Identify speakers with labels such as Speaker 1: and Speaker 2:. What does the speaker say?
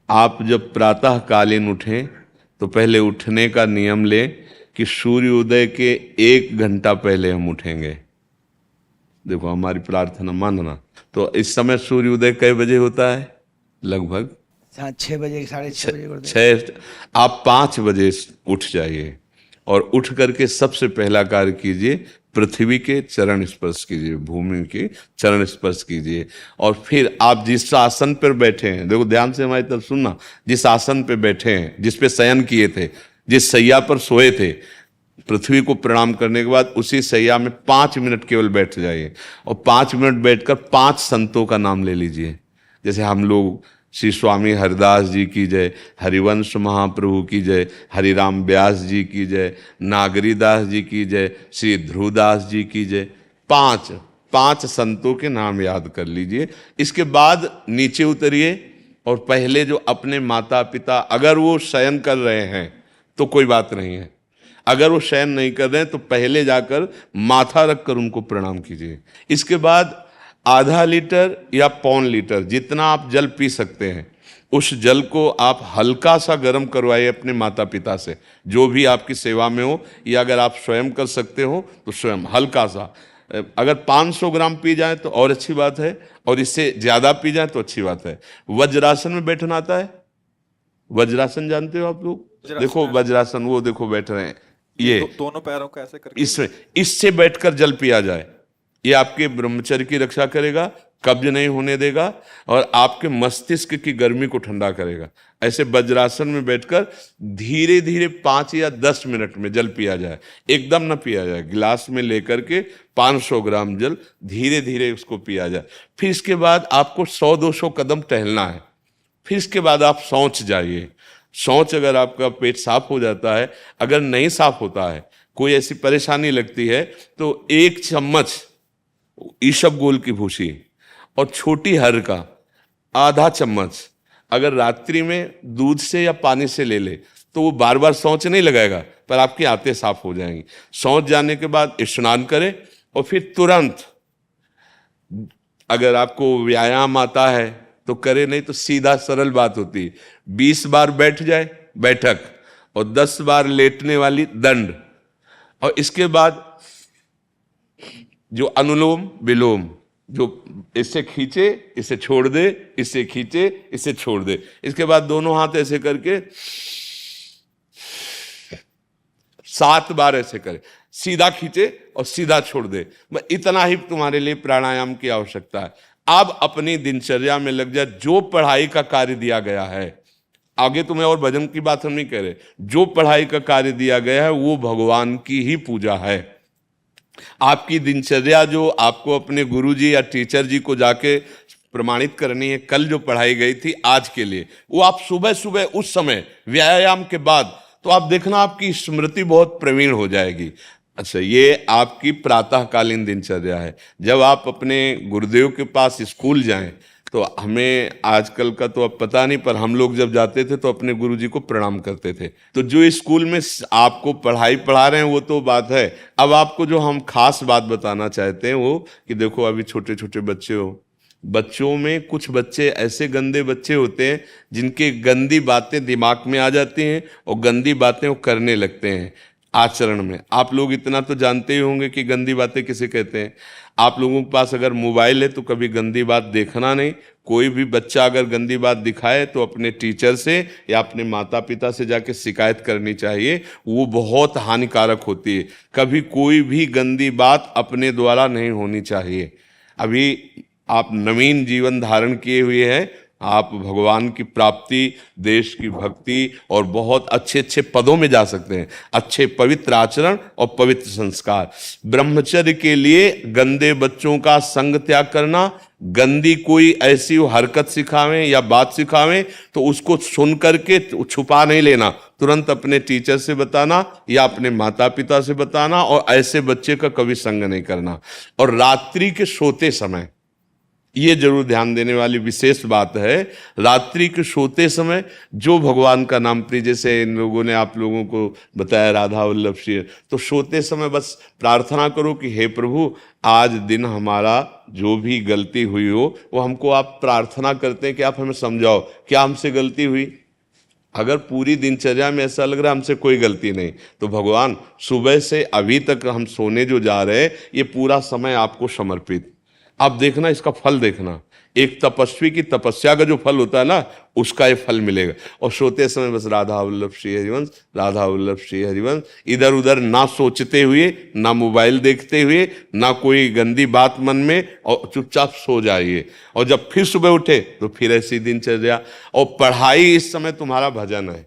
Speaker 1: आप जब प्रातः कालीन उठें तो पहले उठने का नियम लें कि सूर्योदय के 1 घंटा पहले हम उठेंगे। देखो हमारी प्रार्थना मानना। तो इस समय सूर्योदय कई बजे होता है? लगभग
Speaker 2: 6 बजे, 6:30 बजे कर दे।
Speaker 1: छः। आप 5 बजे उठ जाइए और उठ करके सबसे पहला कार्य कीजिए, पृथ्वी के चरण स्पर्श कीजिए, भूमि के चरण स्पर्श कीजिए। और फिर आप जिस आसन पर बैठे हैं, देखो ध्यान से हमारी तरफ सुनना, जिस आसन पे बैठे हैं, जिस पे शयन किए थे, जिस सैया पर सोए थे, पृथ्वी को प्रणाम करने के बाद उसी सैया में 5 मिनट केवल बैठ जाइए और 5 मिनट बैठकर 5 संतों का नाम ले लीजिए। जैसे हम लोग श्री स्वामी हरिदास जी की जय, हरिवंश महाप्रभु की जय, हरिराम व्यास जी की जय, नागरीदास जी की जय, श्री ध्रुवदास जी की जय। पांच पांच संतों के नाम याद कर लीजिए। इसके बाद नीचे उतरिए और पहले जो अपने माता पिता, अगर वो शयन कर रहे हैं तो कोई बात नहीं है, अगर वो शयन नहीं कर रहे हैं तो पहले जाकर माथा रखकर उनको प्रणाम कीजिए। इसके बाद आधा लीटर या 1.25 लीटर जितना आप जल पी सकते हैं, उस जल को आप हल्का सा गर्म करवाइए अपने माता पिता से, जो भी आपकी सेवा में हो, या अगर आप स्वयं कर सकते हो तो स्वयं हल्का सा। अगर 500 ग्राम पी जाए तो और अच्छी बात है, और इससे ज्यादा पी जाए तो अच्छी बात है। वज्रासन में बैठना आता है? वज्रासन जानते हो आप लोग? देखो वज्रासन, वो देखो बैठ रहे हैं, ये
Speaker 3: दोनों पैरों को ऐसे करके
Speaker 1: इसमें, इससे बैठकर जल पिया जाए। ये आपके ब्रह्मचर्य की रक्षा करेगा, कब्ज नहीं होने देगा और आपके मस्तिष्क की गर्मी को ठंडा करेगा। ऐसे वज्रासन में बैठकर धीरे धीरे 5 या 10 मिनट में जल पिया जाए, एकदम ना पिया जाए। गिलास में लेकर के 500 ग्राम जल धीरे धीरे उसको पिया जाए। फिर इसके बाद आपको 100-200 कदम टहलना है। फिर इसके बाद आप शौच जाइए। शौच, अगर आपका पेट साफ हो जाता है, अगर नहीं साफ होता है, कोई ऐसी परेशानी लगती है, तो 1 चम्मच ईसबगोल की भूसी और छोटी हर का आधा चम्मच अगर रात्रि में दूध से या पानी से ले ले तो वो बार बार शौच नहीं लगाएगा, पर आपकी आंतें साफ हो जाएंगी। शौच जाने के बाद स्नान करें और फिर तुरंत, अगर आपको व्यायाम आता है तो करे, नहीं तो सीधा सरल बात होती है, 20 बार बैठ जाए बैठक और 10 बार लेटने वाली दंड। और इसके बाद जो अनुलोम विलोम, जो इससे खींचे इसे छोड़ दे, इससे खींचे इसे छोड़ दे। इसके बाद दोनों हाथ ऐसे करके 7 बार ऐसे करे, सीधा खींचे और सीधा छोड़ दे। इतना ही तुम्हारे लिए प्राणायाम की आवश्यकता है। अब अपनी दिनचर्या में लग जा। जो पढ़ाई का कार्य दिया गया है, आगे तुम्हें और भजन की बात हम नहीं कह रहे, जो पढ़ाई का कार्य दिया गया है वो भगवान की ही पूजा है। आपकी दिनचर्या जो आपको अपने गुरुजी या टीचर जी को जाके प्रमाणित करनी है, कल जो पढ़ाई गई थी आज के लिए, वो आप सुबह सुबह उस समय व्यायाम के बाद, तो आप देखना आपकी स्मृति बहुत प्रवीण हो जाएगी। अच्छा, ये आपकी प्रातःकालीन दिनचर्या है। जब आप अपने गुरुदेव के पास स्कूल जाएं, तो हमें आजकल का तो अब पता नहीं, पर हम लोग जब जाते थे तो अपने गुरुजी को प्रणाम करते थे। तो जो स्कूल में आपको पढ़ाई पढ़ा रहे हैं वो तो बात है, अब आपको जो हम खास बात बताना चाहते हैं वो कि देखो अभी छोटे छोटे बच्चे हो, बच्चों में कुछ बच्चे ऐसे गंदे बच्चे होते हैं जिनके गंदी बातें दिमाग में आ जाती हैं और गंदी बातें वो करने लगते हैं आचरण में। आप लोग इतना तो जानते ही होंगे कि गंदी बातें किसे कहते हैं। आप लोगों के पास अगर मोबाइल है तो कभी गंदी बात देखना नहीं। कोई भी बच्चा अगर गंदी बात दिखाए तो अपने टीचर से या अपने माता पिता से जाके शिकायत करनी चाहिए, वो बहुत हानिकारक होती है। कभी कोई भी गंदी बात अपने द्वारा नहीं होनी चाहिए। अभी आप नवीन जीवन धारण किए हुए हैं, आप भगवान की प्राप्ति, देश की भक्ति और बहुत अच्छे अच्छे पदों में जा सकते हैं। अच्छे पवित्र आचरण और पवित्र संस्कार। ब्रह्मचर्य के लिए गंदे बच्चों का संग त्याग करना, गंदी कोई ऐसी हरकत सिखावें या बात सिखावें तो उसको सुन करके छुपा नहीं लेना, तुरंत अपने टीचर से बताना या अपने माता पिता से बताना, और ऐसे बच्चे का कभी संग नहीं करना। और रात्रि के सोते समय ये जरूर ध्यान देने वाली विशेष बात है। रात्रि के सोते समय जो भगवान का नाम प्रिय, जैसे इन लोगों ने आप लोगों को बताया राधा वल्लभ श्री, तो सोते समय बस प्रार्थना करो कि हे प्रभु आज दिन हमारा जो भी गलती हुई हो वो हमको आप प्रार्थना करते हैं कि आप हमें समझाओ क्या हमसे गलती हुई। अगर पूरी दिनचर्या में ऐसा लग रहा है हमसे कोई गलती नहीं, तो भगवान सुबह से अभी तक हम सोने जो जा रहे हैं ये पूरा समय आपको समर्पित। आप देखना इसका फल देखना, एक तपस्वी की तपस्या का जो फल होता है ना उसका ये फल मिलेगा। और सोते समय बस राधा वल्लभ श्री हरिवंश, राधा वल्लभ श्री हरिवंश, इधर उधर ना सोचते हुए, ना मोबाइल देखते हुए, ना कोई गंदी बात मन में, और चुपचाप सो जाइए। और जब फिर सुबह उठे तो फिर ऐसी दिनचर्या। और पढ़ाई इस समय तुम्हारा भजन है।